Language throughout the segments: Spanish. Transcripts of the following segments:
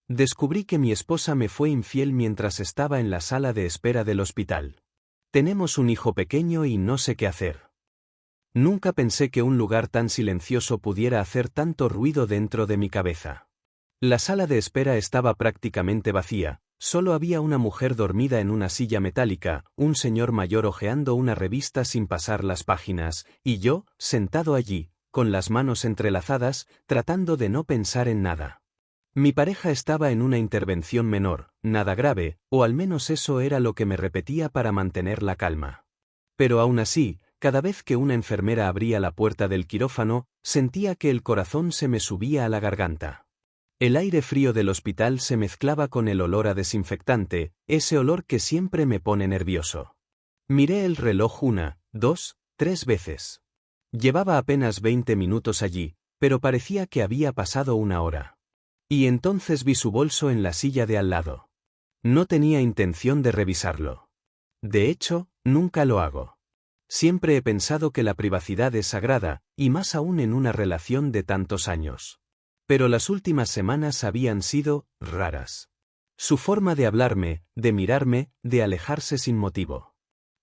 Descubrí que mi esposa me fue infiel mientras estaba en la sala de espera del hospital. Tenemos un hijo pequeño y no sé qué hacer. Nunca pensé que un lugar tan silencioso pudiera hacer tanto ruido dentro de mi cabeza. La sala de espera estaba prácticamente vacía, solo había una mujer dormida en una silla metálica, un señor mayor hojeando una revista sin pasar las páginas, y yo, sentado allí, con las manos entrelazadas, tratando de no pensar en nada. Mi pareja estaba en una intervención menor, nada grave, o al menos eso era lo que me repetía para mantener la calma. Pero aún así, cada vez que una enfermera abría la puerta del quirófano, sentía que el corazón se me subía a la garganta. El aire frío del hospital se mezclaba con el olor a desinfectante, ese olor que siempre me pone nervioso. Miré el reloj 1, 2, 3 veces. Llevaba apenas 20 minutos allí, pero parecía que había pasado una hora. Y entonces vi su bolso en la silla de al lado. No tenía intención de revisarlo. De hecho, nunca lo hago. Siempre he pensado que la privacidad es sagrada, y más aún en una relación de tantos años. Pero las últimas semanas habían sido raras. Su forma de hablarme, de mirarme, de alejarse sin motivo.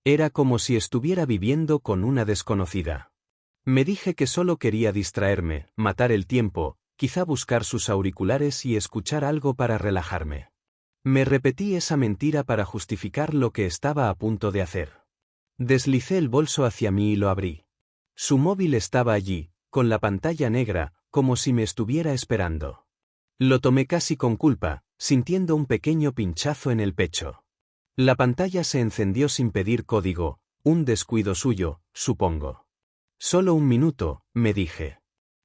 Era como si estuviera viviendo con una desconocida. Me dije que solo quería distraerme, matar el tiempo, quizá buscar sus auriculares y escuchar algo para relajarme. Me repetí esa mentira para justificar lo que estaba a punto de hacer. Deslicé el bolso hacia mí y lo abrí. Su móvil estaba allí, con la pantalla negra, como si me estuviera esperando. Lo tomé casi con culpa, sintiendo un pequeño pinchazo en el pecho. La pantalla se encendió sin pedir código, un descuido suyo, supongo. Solo un minuto, me dije.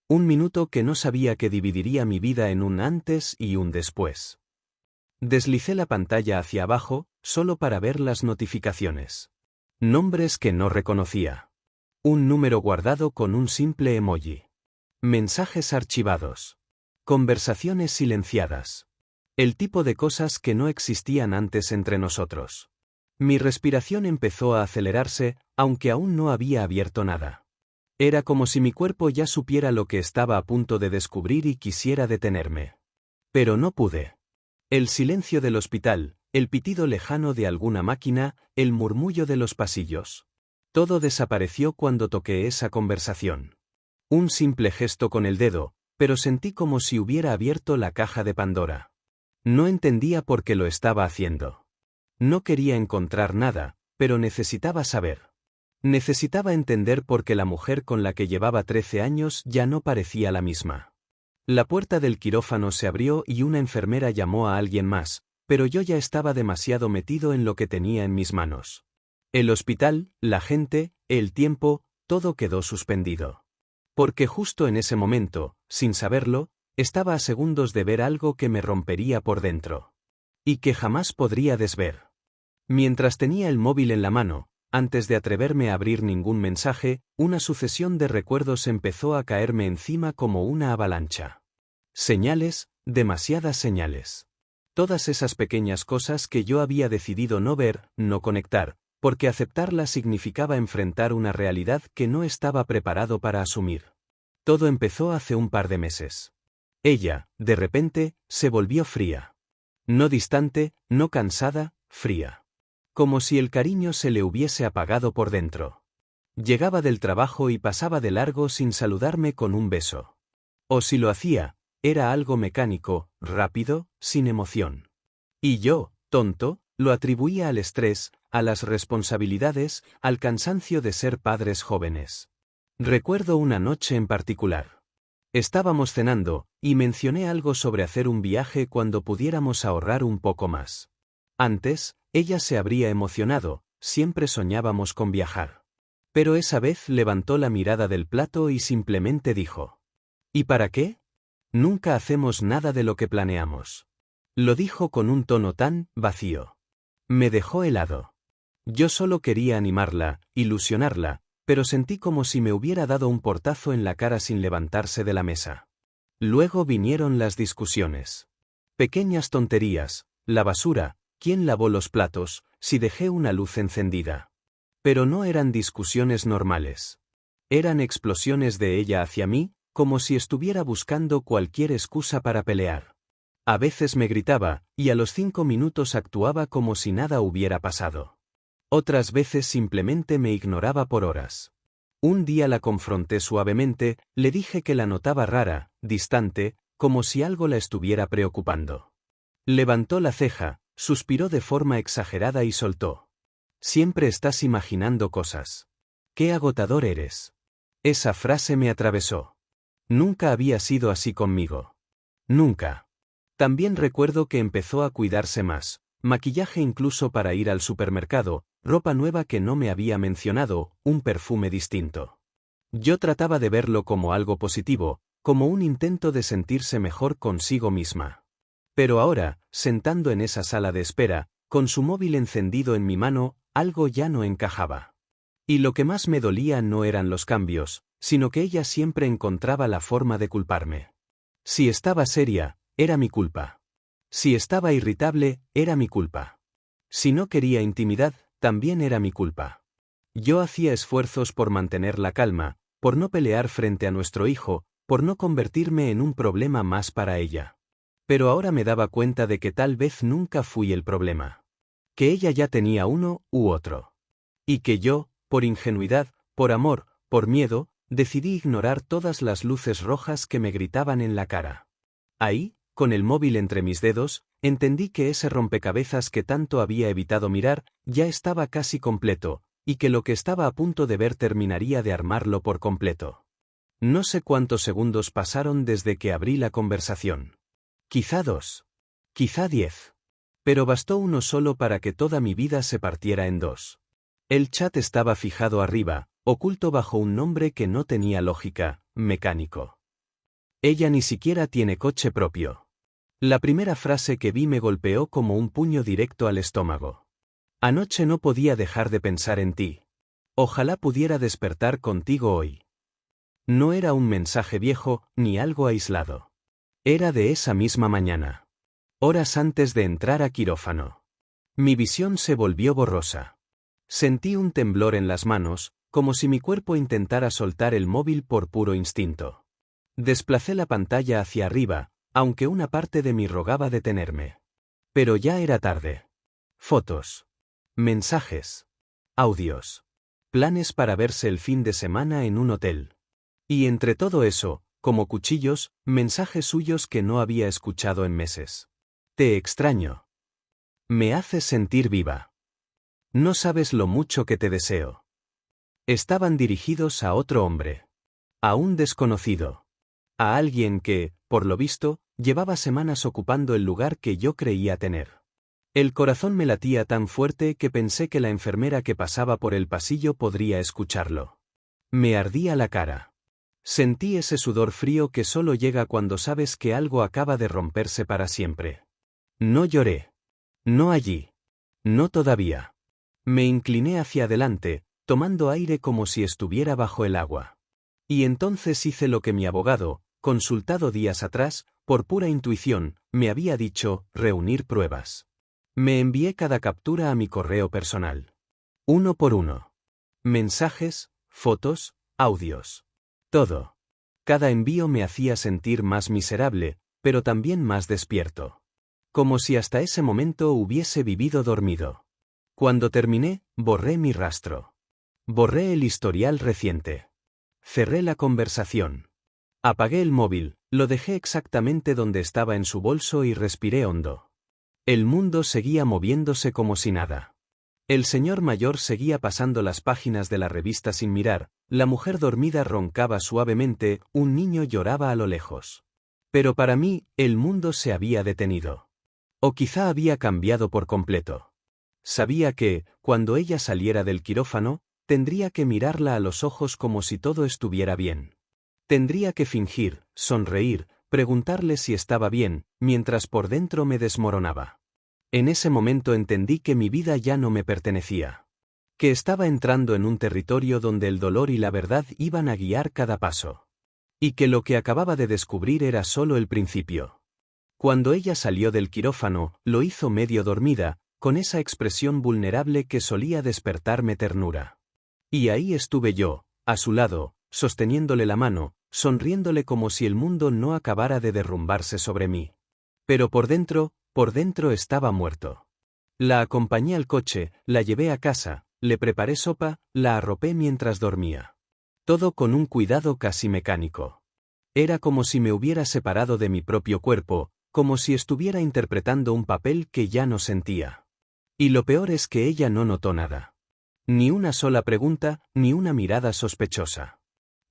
Un minuto que no sabía que dividiría mi vida en un antes y un después. Deslicé la pantalla hacia abajo, solo para ver las notificaciones. Nombres que no reconocía. Un número guardado con un simple emoji. Mensajes archivados. Conversaciones silenciadas. El tipo de cosas que no existían antes entre nosotros. Mi respiración empezó a acelerarse, aunque aún no había abierto nada. Era como si mi cuerpo ya supiera lo que estaba a punto de descubrir y quisiera detenerme. Pero no pude. El silencio del hospital, el pitido lejano de alguna máquina, el murmullo de los pasillos. Todo desapareció cuando toqué esa conversación. Un simple gesto con el dedo, pero sentí como si hubiera abierto la caja de Pandora. No entendía por qué lo estaba haciendo. No quería encontrar nada, pero necesitaba saber. Necesitaba entender por qué la mujer con la que llevaba 13 años ya no parecía la misma. La puerta del quirófano se abrió y una enfermera llamó a alguien más, pero yo ya estaba demasiado metido en lo que tenía en mis manos. El hospital, la gente, el tiempo, todo quedó suspendido. Porque justo en ese momento, sin saberlo, estaba a segundos de ver algo que me rompería por dentro. Y que jamás podría desver. Mientras tenía el móvil en la mano, antes de atreverme a abrir ningún mensaje, una sucesión de recuerdos empezó a caerme encima como una avalancha. Señales, demasiadas señales. Todas esas pequeñas cosas que yo había decidido no ver, no conectar, porque aceptarlas significaba enfrentar una realidad que no estaba preparado para asumir. Todo empezó hace un par de meses. Ella, de repente, se volvió fría. No distante, no cansada, fría. Como si el cariño se le hubiese apagado por dentro. Llegaba del trabajo y pasaba de largo sin saludarme con un beso. O si lo hacía, era algo mecánico, rápido, sin emoción. Y yo, tonto, lo atribuía al estrés, a las responsabilidades, al cansancio de ser padres jóvenes. Recuerdo una noche en particular. Estábamos cenando, y mencioné algo sobre hacer un viaje cuando pudiéramos ahorrar un poco más. Antes, ella se habría emocionado, siempre soñábamos con viajar. Pero esa vez levantó la mirada del plato y simplemente dijo: ¿y para qué? Nunca hacemos nada de lo que planeamos. Lo dijo con un tono tan vacío. Me dejó helado. Yo solo quería animarla, ilusionarla, pero sentí como si me hubiera dado un portazo en la cara sin levantarse de la mesa. Luego vinieron las discusiones. Pequeñas tonterías, la basura, quién lavó los platos, si dejé una luz encendida. Pero no eran discusiones normales. Eran explosiones de ella hacia mí, como si estuviera buscando cualquier excusa para pelear. A veces me gritaba, y a los 5 minutos actuaba como si nada hubiera pasado. Otras veces simplemente me ignoraba por horas. Un día la confronté suavemente, le dije que la notaba rara, distante, como si algo la estuviera preocupando. Levantó la ceja, suspiró de forma exagerada y soltó. Siempre estás imaginando cosas. ¡Qué agotador eres! Esa frase me atravesó. Nunca había sido así conmigo. Nunca. También recuerdo que empezó a cuidarse más, maquillaje incluso para ir al supermercado, ropa nueva que no me había mencionado, un perfume distinto. Yo trataba de verlo como algo positivo, como un intento de sentirse mejor consigo misma. Pero ahora, sentando en esa sala de espera, con su móvil encendido en mi mano, algo ya no encajaba. Y lo que más me dolía no eran los cambios, sino que ella siempre encontraba la forma de culparme. Si estaba seria, era mi culpa. Si estaba irritable, era mi culpa. Si no quería intimidad, también era mi culpa. Yo hacía esfuerzos por mantener la calma, por no pelear frente a nuestro hijo, por no convertirme en un problema más para ella. Pero ahora me daba cuenta de que tal vez nunca fui el problema. Que ella ya tenía uno u otro. Y que yo, por ingenuidad, por amor, por miedo, decidí ignorar todas las luces rojas que me gritaban en la cara. Ahí, con el móvil entre mis dedos, entendí que ese rompecabezas que tanto había evitado mirar, ya estaba casi completo, y que lo que estaba a punto de ver terminaría de armarlo por completo. No sé cuántos segundos pasaron desde que abrí la conversación. Quizá 2. Quizá 10. Pero bastó uno solo para que toda mi vida se partiera en dos. El chat estaba fijado arriba, oculto bajo un nombre que no tenía lógica, mecánico. Ella ni siquiera tiene coche propio. La primera frase que vi me golpeó como un puño directo al estómago. Anoche no podía dejar de pensar en ti. Ojalá pudiera despertar contigo hoy. No era un mensaje viejo, ni algo aislado. Era de esa misma mañana. Horas antes de entrar a quirófano. Mi visión se volvió borrosa. Sentí un temblor en las manos, como si mi cuerpo intentara soltar el móvil por puro instinto. Desplacé la pantalla hacia arriba, aunque una parte de mí rogaba detenerme. Pero ya era tarde. Fotos. Mensajes. Audios. Planes para verse el fin de semana en un hotel. Y entre todo eso, como cuchillos, mensajes suyos que no había escuchado en meses. Te extraño. Me haces sentir viva. No sabes lo mucho que te deseo. Estaban dirigidos a otro hombre. A un desconocido. A alguien que, por lo visto, llevaba semanas ocupando el lugar que yo creía tener. El corazón me latía tan fuerte que pensé que la enfermera que pasaba por el pasillo podría escucharlo. Me ardía la cara. Sentí ese sudor frío que solo llega cuando sabes que algo acaba de romperse para siempre. No lloré. No allí. No todavía. Me incliné hacia adelante, tomando aire como si estuviera bajo el agua. Y entonces hice lo que mi abogado, consultado días atrás, por pura intuición, me había dicho: reunir pruebas. Me envié cada captura a mi correo personal. Uno por uno. Mensajes, fotos, audios. Todo. Cada envío me hacía sentir más miserable, pero también más despierto. Como si hasta ese momento hubiese vivido dormido. Cuando terminé, borré mi rastro. Borré el historial reciente. Cerré la conversación. Apagué el móvil, lo dejé exactamente donde estaba en su bolso y respiré hondo. El mundo seguía moviéndose como si nada. El señor mayor seguía pasando las páginas de la revista sin mirar, la mujer dormida roncaba suavemente, un niño lloraba a lo lejos. Pero para mí, el mundo se había detenido. O quizá había cambiado por completo. Sabía que, cuando ella saliera del quirófano, tendría que mirarla a los ojos como si todo estuviera bien. Tendría que fingir, sonreír, preguntarle si estaba bien, mientras por dentro me desmoronaba. En ese momento entendí que mi vida ya no me pertenecía. Que estaba entrando en un territorio donde el dolor y la verdad iban a guiar cada paso. Y que lo que acababa de descubrir era solo el principio. Cuando ella salió del quirófano, lo hizo medio dormida, con esa expresión vulnerable que solía despertarme ternura. Y ahí estuve yo, a su lado, sosteniéndole la mano, sonriéndole como si el mundo no acabara de derrumbarse sobre mí. Pero por dentro estaba muerto. La acompañé al coche, la llevé a casa, le preparé sopa, la arropé mientras dormía. Todo con un cuidado casi mecánico. Era como si me hubiera separado de mi propio cuerpo, como si estuviera interpretando un papel que ya no sentía. Y lo peor es que ella no notó nada. Ni una sola pregunta, ni una mirada sospechosa.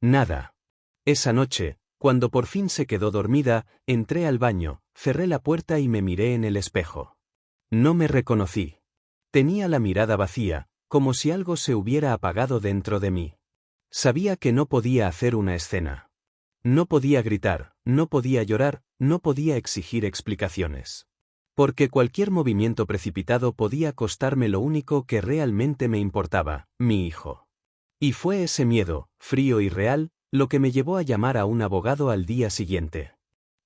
Nada. Esa noche, cuando por fin se quedó dormida, entré al baño, cerré la puerta y me miré en el espejo. No me reconocí. Tenía la mirada vacía, como si algo se hubiera apagado dentro de mí. Sabía que no podía hacer una escena. No podía gritar, no podía llorar, no podía exigir explicaciones. Porque cualquier movimiento precipitado podía costarme lo único que realmente me importaba, mi hijo. Y fue ese miedo, frío y real, lo que me llevó a llamar a un abogado al día siguiente.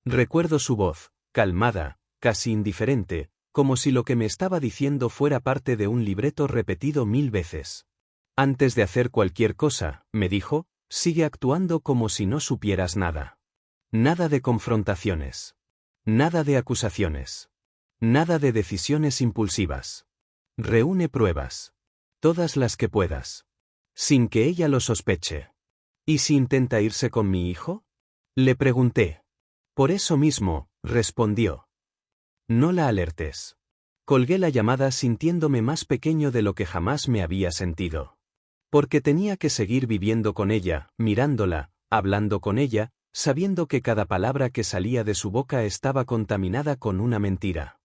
Recuerdo su voz, calmada, casi indiferente, como si lo que me estaba diciendo fuera parte de un libreto repetido 1000 veces. Antes de hacer cualquier cosa, me dijo, sigue actuando como si no supieras nada. Nada de confrontaciones. Nada de acusaciones. Nada de decisiones impulsivas. Reúne pruebas. Todas las que puedas. Sin que ella lo sospeche. ¿Y si intenta irse con mi hijo? Le pregunté. Por eso mismo, respondió. No la alertes. Colgué la llamada sintiéndome más pequeño de lo que jamás me había sentido. Porque tenía que seguir viviendo con ella, mirándola, hablando con ella, sabiendo que cada palabra que salía de su boca estaba contaminada con una mentira.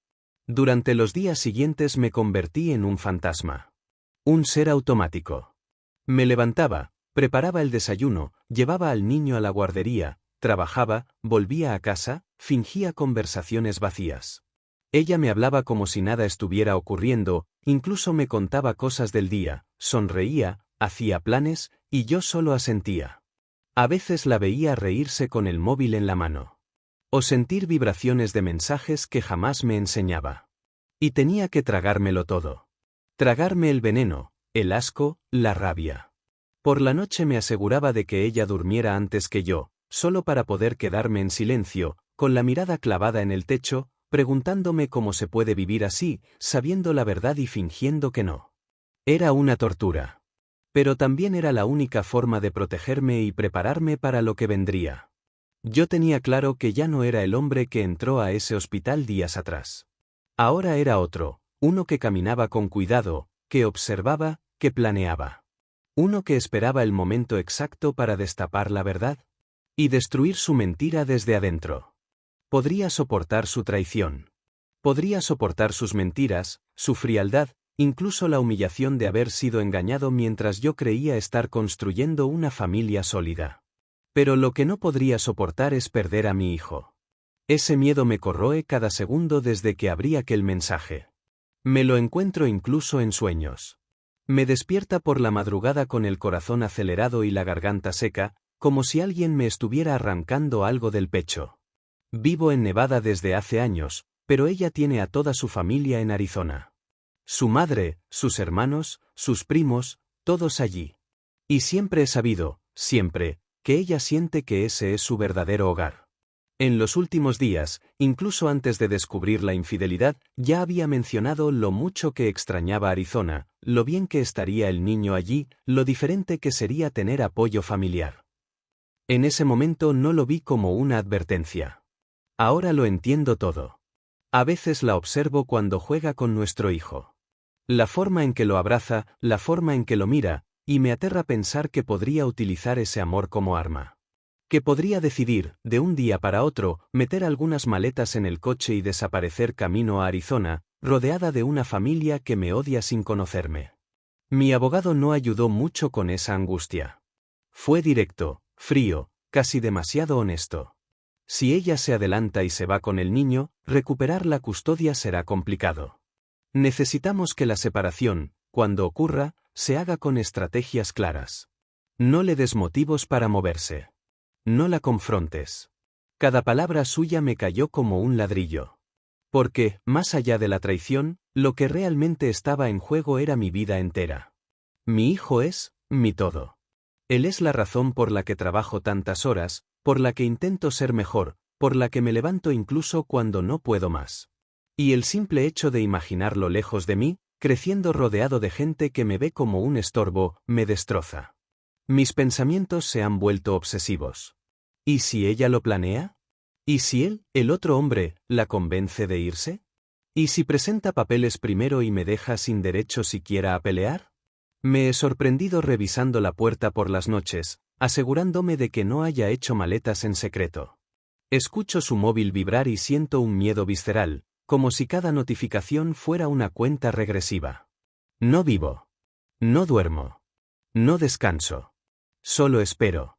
Durante los días siguientes me convertí en un fantasma. Un ser automático. Me levantaba, preparaba el desayuno, llevaba al niño a la guardería, trabajaba, volvía a casa, fingía conversaciones vacías. Ella me hablaba como si nada estuviera ocurriendo, incluso me contaba cosas del día, sonreía, hacía planes, y yo solo asentía. A veces la veía reírse con el móvil en la mano. O sentir vibraciones de mensajes que jamás me enseñaba. Y tenía que tragármelo todo. Tragarme el veneno, el asco, la rabia. Por la noche me aseguraba de que ella durmiera antes que yo, solo para poder quedarme en silencio, con la mirada clavada en el techo, preguntándome cómo se puede vivir así, sabiendo la verdad y fingiendo que no. Era una tortura. Pero también era la única forma de protegerme y prepararme para lo que vendría. Yo tenía claro que ya no era el hombre que entró a ese hospital días atrás. Ahora era otro, uno que caminaba con cuidado, que observaba, que planeaba. Uno que esperaba el momento exacto para destapar la verdad y destruir su mentira desde adentro. Podría soportar su traición. Podría soportar sus mentiras, su frialdad, incluso la humillación de haber sido engañado mientras yo creía estar construyendo una familia sólida. Pero lo que no podría soportar es perder a mi hijo. Ese miedo me corroe cada segundo desde que abrí aquel mensaje. Me lo encuentro incluso en sueños. Me despierta por la madrugada con el corazón acelerado y la garganta seca, como si alguien me estuviera arrancando algo del pecho. Vivo en Nevada desde hace años, pero ella tiene a toda su familia en Arizona. Su madre, sus hermanos, sus primos, todos allí. Y siempre he sabido, siempre, que ella siente que ese es su verdadero hogar. En los últimos días, incluso antes de descubrir la infidelidad, ya había mencionado lo mucho que extrañaba Arizona, lo bien que estaría el niño allí, lo diferente que sería tener apoyo familiar. En ese momento no lo vi como una advertencia. Ahora lo entiendo todo. A veces la observo cuando juega con nuestro hijo. La forma en que lo abraza, la forma en que lo mira, y me aterra pensar que podría utilizar ese amor como arma. Que podría decidir, de un día para otro, meter algunas maletas en el coche y desaparecer camino a Arizona, rodeada de una familia que me odia sin conocerme. Mi abogado no ayudó mucho con esa angustia. Fue directo, frío, casi demasiado honesto. Si ella se adelanta y se va con el niño, recuperar la custodia será complicado. Necesitamos que la separación, cuando ocurra, se haga con estrategias claras. No le des motivos para moverse. No la confrontes. Cada palabra suya me cayó como un ladrillo. Porque, más allá de la traición, lo que realmente estaba en juego era mi vida entera. Mi hijo es mi todo. Él es la razón por la que trabajo tantas horas, por la que intento ser mejor, por la que me levanto incluso cuando no puedo más. Y el simple hecho de imaginarlo lejos de mí, creciendo rodeado de gente que me ve como un estorbo, me destroza. Mis pensamientos se han vuelto obsesivos. ¿Y si ella lo planea? ¿Y si él, el otro hombre, la convence de irse? ¿Y si presenta papeles primero y me deja sin derecho siquiera a pelear? Me he sorprendido revisando la puerta por las noches, asegurándome de que no haya hecho maletas en secreto. Escucho su móvil vibrar y siento un miedo visceral, como si cada notificación fuera una cuenta regresiva. No vivo. No duermo. No descanso. Solo espero.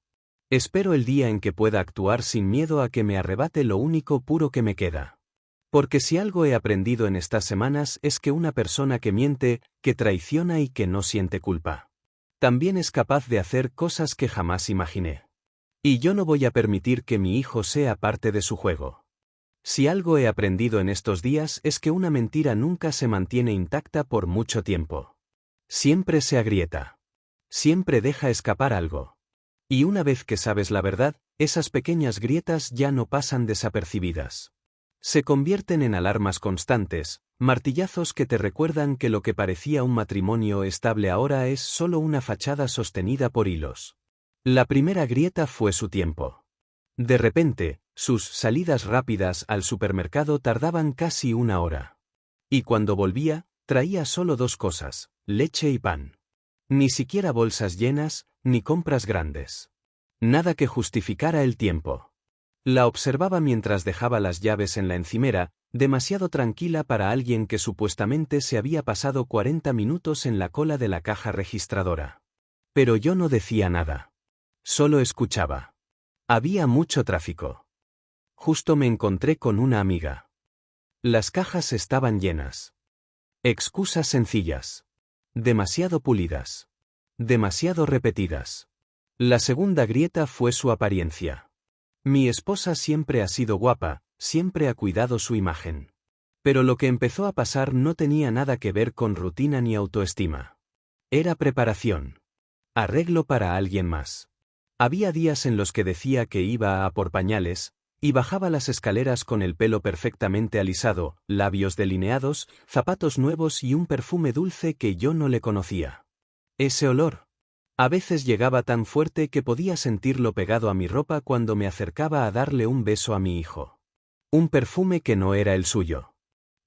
Espero el día en que pueda actuar sin miedo a que me arrebate lo único puro que me queda. Porque si algo he aprendido en estas semanas es que una persona que miente, que traiciona y que no siente culpa, también es capaz de hacer cosas que jamás imaginé. Y yo no voy a permitir que mi hijo sea parte de su juego. Si algo he aprendido en estos días es que una mentira nunca se mantiene intacta por mucho tiempo. Siempre se agrieta. Siempre deja escapar algo. Y una vez que sabes la verdad, esas pequeñas grietas ya no pasan desapercibidas. Se convierten en alarmas constantes, martillazos que te recuerdan que lo que parecía un matrimonio estable ahora es solo una fachada sostenida por hilos. La primera grieta fue su tiempo. De repente, sus salidas rápidas al supermercado tardaban casi una hora. Y cuando volvía, traía solo 2 cosas, leche y pan. Ni siquiera bolsas llenas, ni compras grandes. Nada que justificara el tiempo. La observaba mientras dejaba las llaves en la encimera, demasiado tranquila para alguien que supuestamente se había pasado 40 minutos en la cola de la caja registradora. Pero yo no decía nada. Solo escuchaba. Había mucho tráfico. Justo me encontré con una amiga. Las cajas estaban llenas. Excusas sencillas. Demasiado pulidas. Demasiado repetidas. La segunda grieta fue su apariencia. Mi esposa siempre ha sido guapa, siempre ha cuidado su imagen. Pero lo que empezó a pasar no tenía nada que ver con rutina ni autoestima. Era preparación. Arreglo para alguien más. Había días en los que decía que iba a por pañales, y bajaba las escaleras con el pelo perfectamente alisado, labios delineados, zapatos nuevos y un perfume dulce que yo no le conocía. Ese olor. A veces llegaba tan fuerte que podía sentirlo pegado a mi ropa cuando me acercaba a darle un beso a mi hijo. Un perfume que no era el suyo.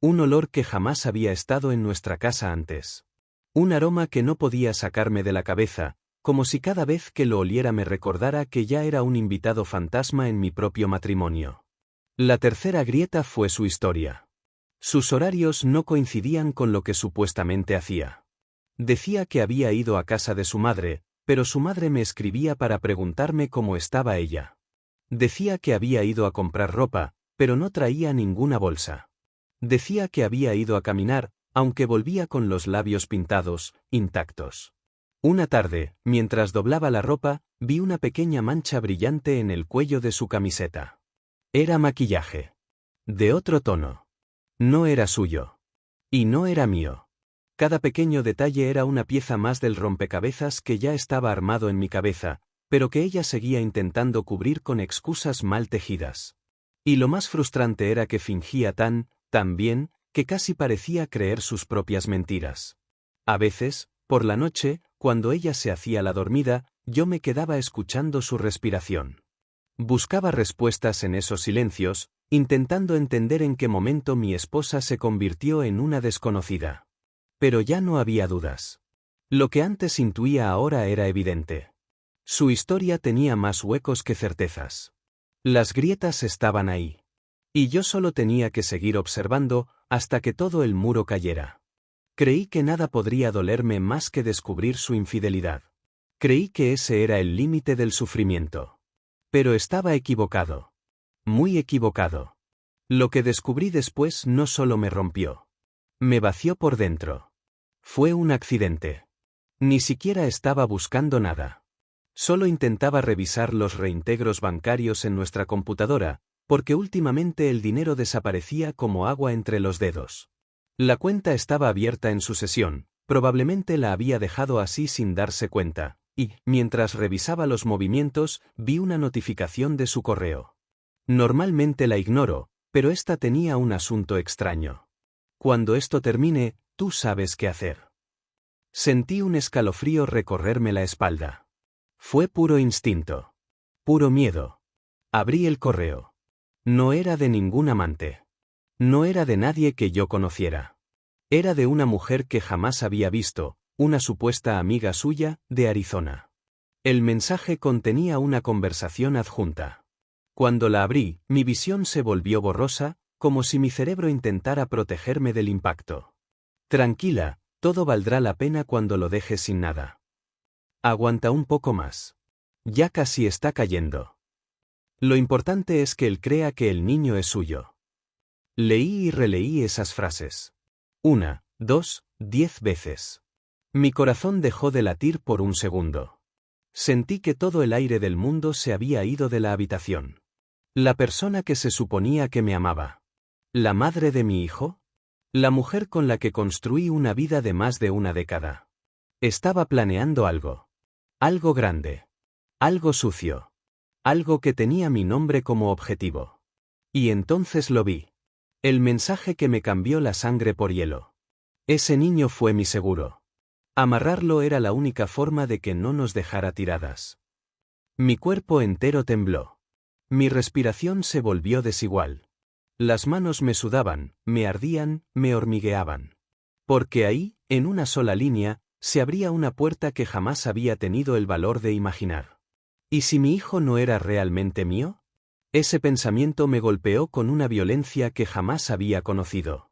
Un olor que jamás había estado en nuestra casa antes. Un aroma que no podía sacarme de la cabeza, como si cada vez que lo oliera me recordara que ya era un invitado fantasma en mi propio matrimonio. La tercera grieta fue su historia. Sus horarios no coincidían con lo que supuestamente hacía. Decía que había ido a casa de su madre, pero su madre me escribía para preguntarme cómo estaba ella. Decía que había ido a comprar ropa, pero no traía ninguna bolsa. Decía que había ido a caminar, aunque volvía con los labios pintados, intactos. Una tarde, mientras doblaba la ropa, vi una pequeña mancha brillante en el cuello de su camiseta. Era maquillaje. De otro tono. No era suyo. Y no era mío. Cada pequeño detalle era una pieza más del rompecabezas que ya estaba armado en mi cabeza, pero que ella seguía intentando cubrir con excusas mal tejidas. Y lo más frustrante era que fingía tan bien, que casi parecía creer sus propias mentiras. A veces, por la noche, cuando ella se hacía la dormida, yo me quedaba escuchando su respiración. Buscaba respuestas en esos silencios, intentando entender en qué momento mi esposa se convirtió en una desconocida. Pero ya no había dudas. Lo que antes intuía ahora era evidente. Su historia tenía más huecos que certezas. Las grietas estaban ahí. Y yo solo tenía que seguir observando hasta que todo el muro cayera. Creí que nada podría dolerme más que descubrir su infidelidad. Creí que ese era el límite del sufrimiento. Pero estaba equivocado. Muy equivocado. Lo que descubrí después no solo me rompió. Me vació por dentro. Fue un accidente. Ni siquiera estaba buscando nada. Solo intentaba revisar los reintegros bancarios en nuestra computadora, porque últimamente el dinero desaparecía como agua entre los dedos. La cuenta estaba abierta en su sesión, probablemente la había dejado así sin darse cuenta, y, mientras revisaba los movimientos, vi una notificación de su correo. Normalmente la ignoro, pero esta tenía un asunto extraño. Cuando esto termine, tú sabes qué hacer. Sentí un escalofrío recorrerme la espalda. Fue puro instinto. Puro miedo. Abrí el correo. No era de ningún amante. No era de nadie que yo conociera. Era de una mujer que jamás había visto, una supuesta amiga suya, de Arizona. El mensaje contenía una conversación adjunta. Cuando la abrí, mi visión se volvió borrosa, como si mi cerebro intentara protegerme del impacto. Tranquila, todo valdrá la pena cuando lo dejes sin nada. Aguanta un poco más. Ya casi está cayendo. Lo importante es que él crea que el niño es suyo. Leí y releí esas frases. 1, 2, 10 veces. Mi corazón dejó de latir por un segundo. Sentí que todo el aire del mundo se había ido de la habitación. La persona que se suponía que me amaba. ¿La madre de mi hijo? La mujer con la que construí una vida de más de una década. Estaba planeando algo. Algo grande. Algo sucio. Algo que tenía mi nombre como objetivo. Y entonces lo vi. El mensaje que me cambió la sangre por hielo. Ese niño fue mi seguro. Amarrarlo era la única forma de que no nos dejara tiradas. Mi cuerpo entero tembló. Mi respiración se volvió desigual. Las manos me sudaban, me ardían, me hormigueaban. Porque ahí, en una sola línea, se abría una puerta que jamás había tenido el valor de imaginar. ¿Y si mi hijo no era realmente mío? Ese pensamiento me golpeó con una violencia que jamás había conocido.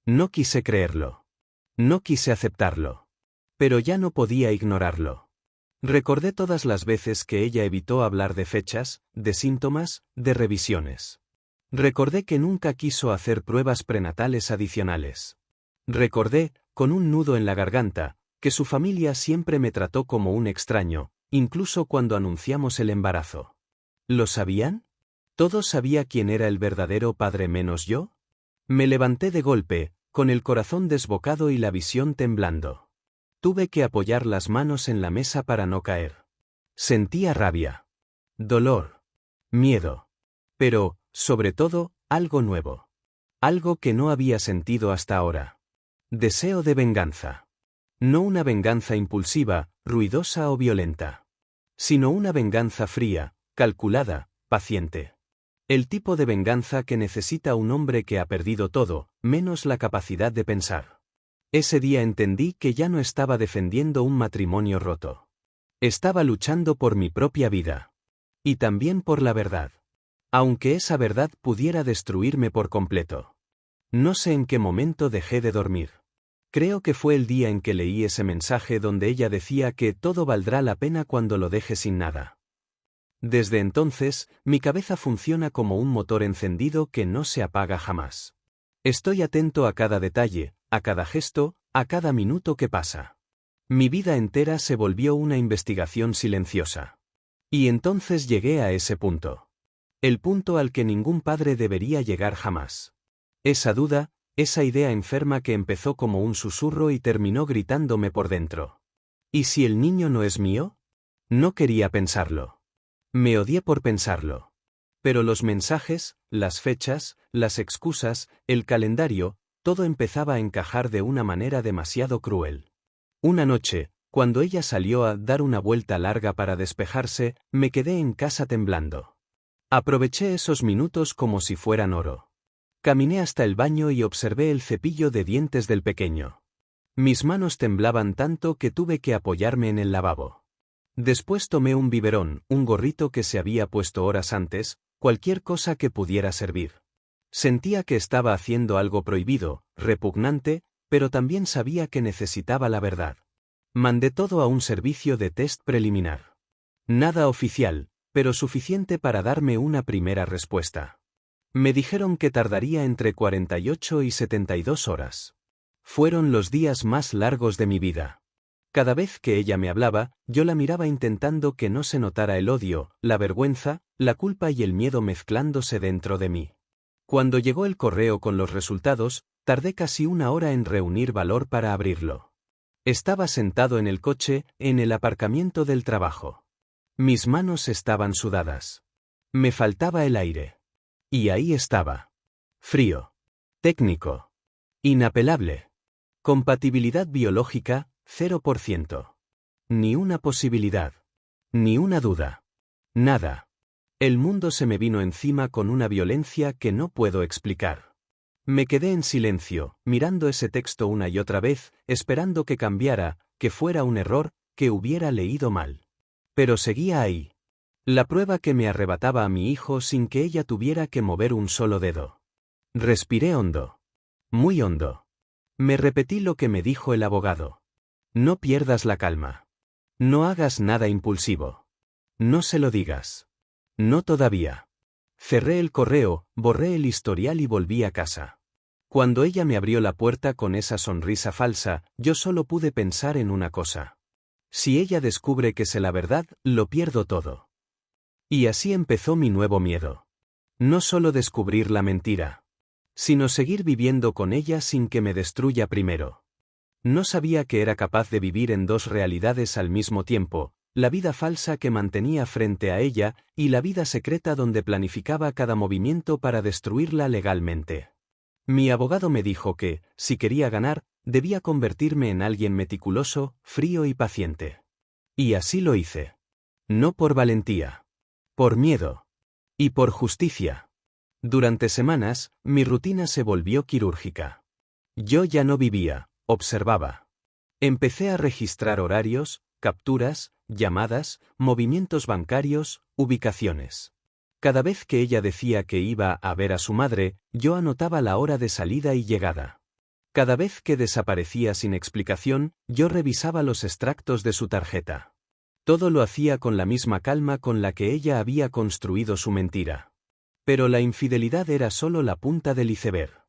No quise creerlo. No quise aceptarlo. Pero ya no podía ignorarlo. Recordé todas las veces que ella evitó hablar de fechas, de síntomas, de revisiones. Recordé que nunca quiso hacer pruebas prenatales adicionales. Recordé, con un nudo en la garganta, que su familia siempre me trató como un extraño, incluso cuando anunciamos el embarazo. ¿Lo sabían? ¿Todos sabían quién era el verdadero padre menos yo? Me levanté de golpe, con el corazón desbocado y la visión temblando. Tuve que apoyar las manos en la mesa para no caer. Sentía rabia. Dolor. Miedo. Pero, sobre todo, algo nuevo. Algo que no había sentido hasta ahora. Deseo de venganza. No una venganza impulsiva, ruidosa o violenta. Sino una venganza fría, calculada, paciente. El tipo de venganza que necesita un hombre que ha perdido todo, menos la capacidad de pensar. Ese día entendí que ya no estaba defendiendo un matrimonio roto. Estaba luchando por mi propia vida. Y también por la verdad. Aunque esa verdad pudiera destruirme por completo. No sé en qué momento dejé de dormir. Creo que fue el día en que leí ese mensaje donde ella decía que todo valdrá la pena cuando lo deje sin nada. Desde entonces, mi cabeza funciona como un motor encendido que no se apaga jamás. Estoy atento a cada detalle, a cada gesto, a cada minuto que pasa. Mi vida entera se volvió una investigación silenciosa. Y entonces llegué a ese punto. El punto al que ningún padre debería llegar jamás. Esa duda, esa idea enferma que empezó como un susurro y terminó gritándome por dentro. ¿Y si el niño no es mío? No quería pensarlo. Me odié por pensarlo. Pero los mensajes, las fechas, las excusas, el calendario, todo empezaba a encajar de una manera demasiado cruel. Una noche, cuando ella salió a dar una vuelta larga para despejarse, me quedé en casa temblando. Aproveché esos minutos como si fueran oro. Caminé hasta el baño y observé el cepillo de dientes del pequeño. Mis manos temblaban tanto que tuve que apoyarme en el lavabo. Después tomé un biberón, un gorrito que se había puesto horas antes, cualquier cosa que pudiera servir. Sentía que estaba haciendo algo prohibido, repugnante, pero también sabía que necesitaba la verdad. Mandé todo a un servicio de test preliminar. Nada oficial, pero suficiente para darme una primera respuesta. Me dijeron que tardaría entre 48 y 72 horas. Fueron los días más largos de mi vida. Cada vez que ella me hablaba, yo la miraba intentando que no se notara el odio, la vergüenza, la culpa y el miedo mezclándose dentro de mí. Cuando llegó el correo con los resultados, tardé casi una hora en reunir valor para abrirlo. Estaba sentado en el coche, en el aparcamiento del trabajo. Mis manos estaban sudadas. Me faltaba el aire. Y ahí estaba. Frío. Técnico. Inapelable. Compatibilidad biológica, 0%. Ni una posibilidad. Ni una duda. Nada. El mundo se me vino encima con una violencia que no puedo explicar. Me quedé en silencio, mirando ese texto una y otra vez, esperando que cambiara, que fuera un error, que hubiera leído mal. Pero seguía ahí. La prueba que me arrebataba a mi hijo sin que ella tuviera que mover un solo dedo. Respiré hondo. Muy hondo. Me repetí lo que me dijo el abogado. No pierdas la calma. No hagas nada impulsivo. No se lo digas. No todavía. Cerré el correo, borré el historial y volví a casa. Cuando ella me abrió la puerta con esa sonrisa falsa, yo solo pude pensar en una cosa. Si ella descubre que sé la verdad, lo pierdo todo. Y así empezó mi nuevo miedo. No solo descubrir la mentira, sino seguir viviendo con ella sin que me destruya primero. No sabía que era capaz de vivir en dos realidades al mismo tiempo, la vida falsa que mantenía frente a ella y la vida secreta donde planificaba cada movimiento para destruirla legalmente. Mi abogado me dijo que, si quería ganar, debía convertirme en alguien meticuloso, frío y paciente. Y así lo hice. No por valentía. Por miedo. Y por justicia. Durante semanas, mi rutina se volvió quirúrgica. Yo ya no vivía, observaba. Empecé a registrar horarios, capturas, llamadas, movimientos bancarios, ubicaciones. Cada vez que ella decía que iba a ver a su madre, yo anotaba la hora de salida y llegada. Cada vez que desaparecía sin explicación, yo revisaba los extractos de su tarjeta. Todo lo hacía con la misma calma con la que ella había construido su mentira. Pero la infidelidad era solo la punta del iceberg.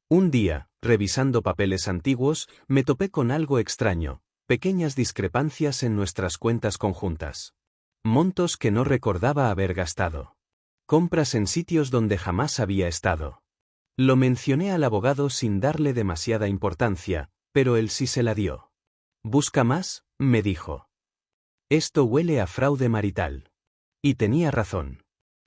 Un día, revisando papeles antiguos, me topé con algo extraño, pequeñas discrepancias en nuestras cuentas conjuntas. Montos que no recordaba haber gastado. Compras en sitios donde jamás había estado. Lo mencioné al abogado sin darle demasiada importancia, pero él sí se la dio. ¿Busca más?, me dijo. Esto huele a fraude marital. Y tenía razón.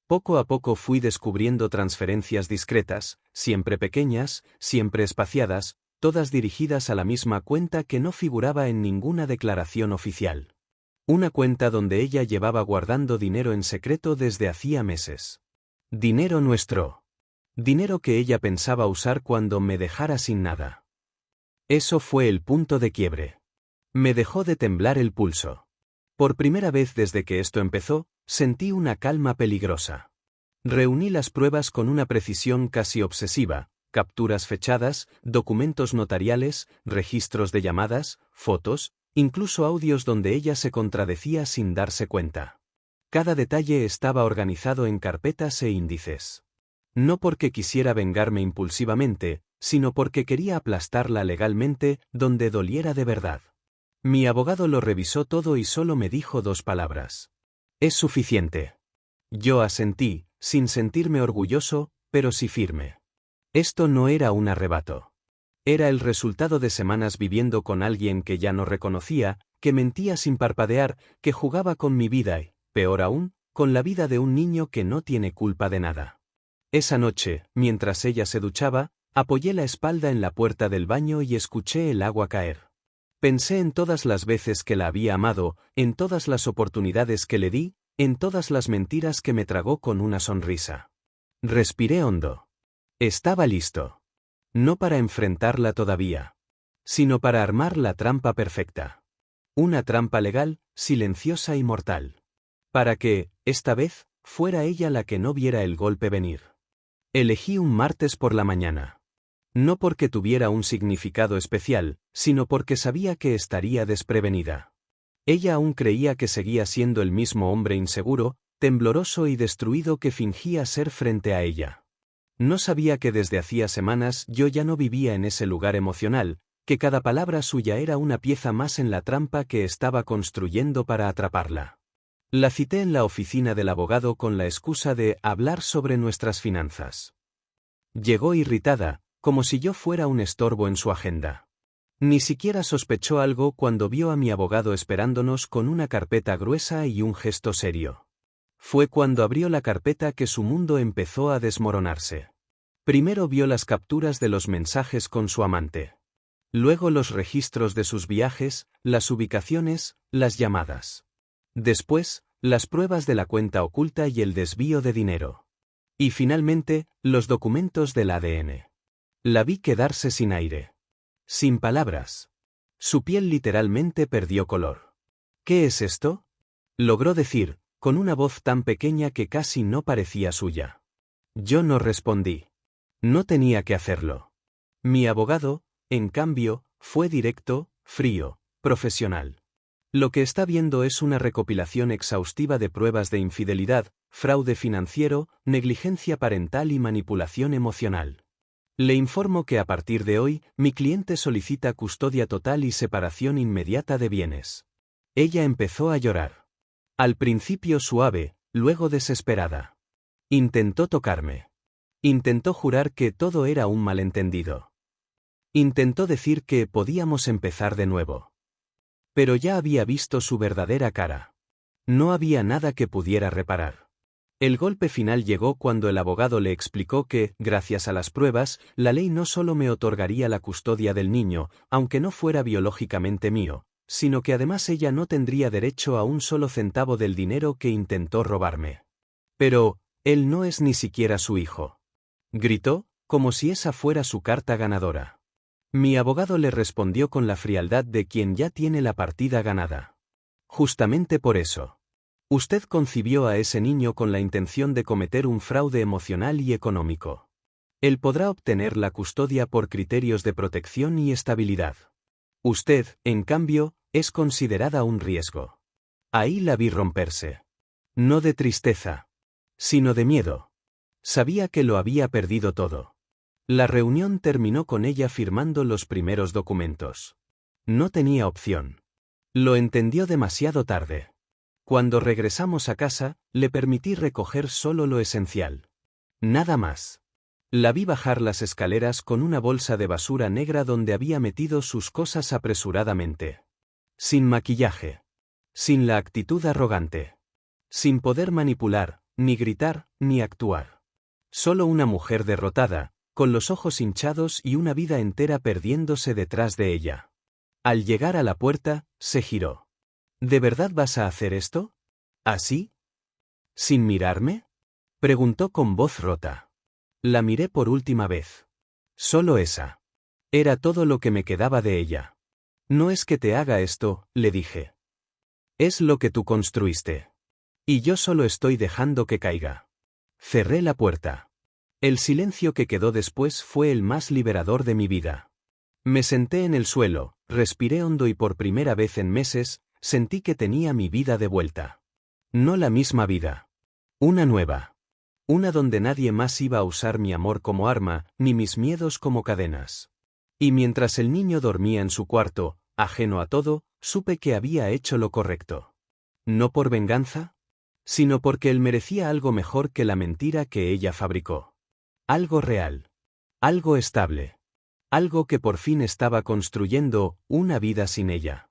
Poco a poco fui descubriendo transferencias discretas, siempre pequeñas, siempre espaciadas, todas dirigidas a la misma cuenta que no figuraba en ninguna declaración oficial. Una cuenta donde ella llevaba guardando dinero en secreto desde hacía meses. Dinero nuestro. Dinero que ella pensaba usar cuando me dejara sin nada. Eso fue el punto de quiebre. Me dejó de temblar el pulso. Por primera vez desde que esto empezó, sentí una calma peligrosa. Reuní las pruebas con una precisión casi obsesiva, capturas fechadas, documentos notariales, registros de llamadas, fotos, incluso audios donde ella se contradecía sin darse cuenta. Cada detalle estaba organizado en carpetas e índices. No porque quisiera vengarme impulsivamente, sino porque quería aplastarla legalmente donde doliera de verdad. Mi abogado lo revisó todo y solo me dijo dos palabras. Es suficiente. Yo asentí, sin sentirme orgulloso, pero sí firme. Esto no era un arrebato. Era el resultado de semanas viviendo con alguien que ya no reconocía, que mentía sin parpadear, que jugaba con mi vida y, peor aún, con la vida de un niño que no tiene culpa de nada. Esa noche, mientras ella se duchaba, apoyé la espalda en la puerta del baño y escuché el agua caer. Pensé en todas las veces que la había amado, en todas las oportunidades que le di, en todas las mentiras que me tragó con una sonrisa. Respiré hondo. Estaba listo. No para enfrentarla todavía, sino para armar la trampa perfecta. Una trampa legal, silenciosa y mortal. Para que, esta vez, fuera ella la que no viera el golpe venir. Elegí un martes por la mañana. No porque tuviera un significado especial, sino porque sabía que estaría desprevenida. Ella aún creía que seguía siendo el mismo hombre inseguro, tembloroso y destruido que fingía ser frente a ella. No sabía que desde hacía semanas yo ya no vivía en ese lugar emocional, que cada palabra suya era una pieza más en la trampa que estaba construyendo para atraparla. La cité en la oficina del abogado con la excusa de hablar sobre nuestras finanzas. Llegó irritada, como si yo fuera un estorbo en su agenda. Ni siquiera sospechó algo cuando vio a mi abogado esperándonos con una carpeta gruesa y un gesto serio. Fue cuando abrió la carpeta que su mundo empezó a desmoronarse. Primero vio las capturas de los mensajes con su amante. Luego los registros de sus viajes, las ubicaciones, las llamadas. Después, las pruebas de la cuenta oculta y el desvío de dinero. Y finalmente, los documentos del ADN. La vi quedarse sin aire. Sin palabras. Su piel literalmente perdió color. ¿Qué es esto?, logró decir, con una voz tan pequeña que casi no parecía suya. Yo no respondí. No tenía que hacerlo. Mi abogado, en cambio, fue directo, frío, profesional. Lo que está viendo es una recopilación exhaustiva de pruebas de infidelidad, fraude financiero, negligencia parental y manipulación emocional. Le informo que a partir de hoy, mi cliente solicita custodia total y separación inmediata de bienes. Ella empezó a llorar. Al principio suave, luego desesperada. Intentó tocarme. Intentó jurar que todo era un malentendido. Intentó decir que podíamos empezar de nuevo. Pero ya había visto su verdadera cara. No había nada que pudiera reparar. El golpe final llegó cuando el abogado le explicó que, gracias a las pruebas, la ley no solo me otorgaría la custodia del niño, aunque no fuera biológicamente mío, sino que además ella no tendría derecho a un solo centavo del dinero que intentó robarme. Pero, él no es ni siquiera su hijo. Gritó, como si esa fuera su carta ganadora. Mi abogado le respondió con la frialdad de quien ya tiene la partida ganada. Justamente por eso. Usted concibió a ese niño con la intención de cometer un fraude emocional y económico. Él podrá obtener la custodia por criterios de protección y estabilidad. Usted, en cambio, es considerada un riesgo. Ahí la vi romperse. No de tristeza, sino de miedo. Sabía que lo había perdido todo. La reunión terminó con ella firmando los primeros documentos. No tenía opción. Lo entendió demasiado tarde. Cuando regresamos a casa, le permití recoger solo lo esencial. Nada más. La vi bajar las escaleras con una bolsa de basura negra donde había metido sus cosas apresuradamente. Sin maquillaje. Sin la actitud arrogante. Sin poder manipular, ni gritar, ni actuar. Solo una mujer derrotada, con los ojos hinchados y una vida entera perdiéndose detrás de ella. Al llegar a la puerta, se giró. ¿De verdad vas a hacer esto? ¿Así? ¿Sin mirarme?, preguntó con voz rota. La miré por última vez. Solo esa. Era todo lo que me quedaba de ella. No es que te haga esto, le dije. Es lo que tú construiste. Y yo solo estoy dejando que caiga. Cerré la puerta. El silencio que quedó después fue el más liberador de mi vida. Me senté en el suelo, respiré hondo y por primera vez en meses, sentí que tenía mi vida de vuelta. No la misma vida. Una nueva. Una donde nadie más iba a usar mi amor como arma, ni mis miedos como cadenas. Y mientras el niño dormía en su cuarto, ajeno a todo, supe que había hecho lo correcto. No por venganza, sino porque él merecía algo mejor que la mentira que ella fabricó. Algo real. Algo estable. Algo que por fin estaba construyendo, una vida sin ella.